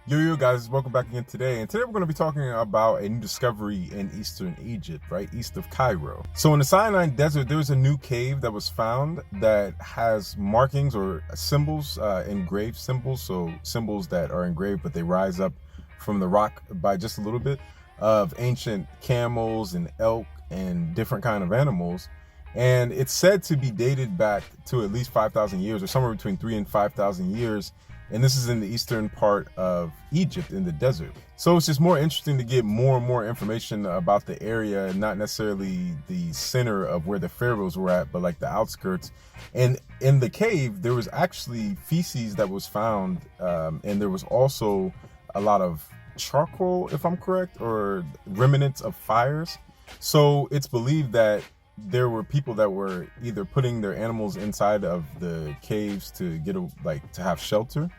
Yo guys, welcome back again today. And today we're going to be talking about a new discovery in eastern Egypt, right? East of Cairo. So in the Sinai desert, there's a new cave that was found that has markings or symbols, engraved symbols. So symbols that are engraved, but they rise up from the rock by just a little bit, of ancient camels and elk and different kind of animals. And it's said to be dated back to at least 5,000 years, or somewhere between 3 and 5,000 years. And this is in the eastern part of Egypt in the desert. So it's just more interesting to get more and more information about the area, not necessarily the center of where the pharaohs were at, but like the outskirts. And in the cave, there was actually feces that was found, and there was also a lot of charcoal, if I'm correct, or remnants of fires. So it's believed that there were people that were either putting their animals inside of the caves to get to have shelter,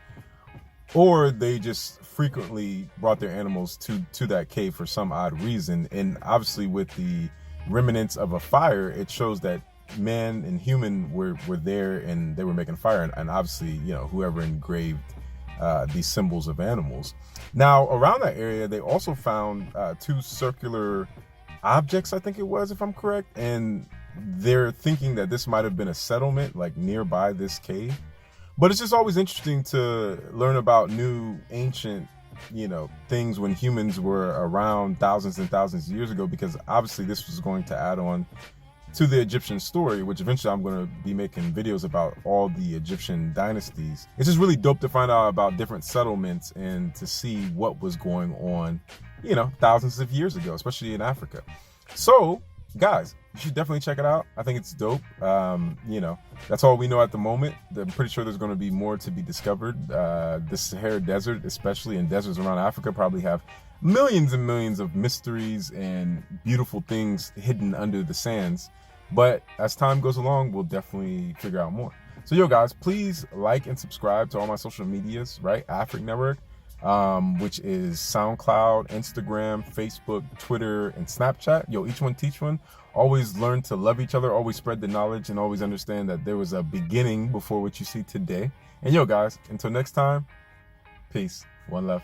or they just frequently brought their animals to that cave for some odd reason. And obviously with the remnants of a fire, it shows that man and human were there and they were making fire, and obviously, you know, whoever engraved these symbols of animals. Now around that area they also found two circular objects, I think it was, if I'm correct, and they're thinking that this might have been a settlement like nearby this cave. But it's just always interesting to learn about new ancient, things when humans were around thousands and thousands of years ago, because obviously this was going to add on to the Egyptian story, which eventually I'm going to be making videos about all the Egyptian dynasties. It's just really dope to find out about different settlements and to see what was going on, thousands of years ago, especially in Africa. So, guys, you should definitely check it out. I think it's dope. That's all we know at the moment. I'm pretty sure there's going to be more to be discovered. The Sahara Desert, especially, and deserts around Africa, probably have millions and millions of mysteries and beautiful things hidden under the sands. But as time goes along, we'll definitely figure out more. So, guys, please like and subscribe to all my social medias, right? Afric Network, which is SoundCloud, Instagram, Facebook, Twitter, and Snapchat. Each one teach one. Always learn to love each other, always spread the knowledge, and always understand that there was a beginning before what you see today. And guys, until next time, peace. One love.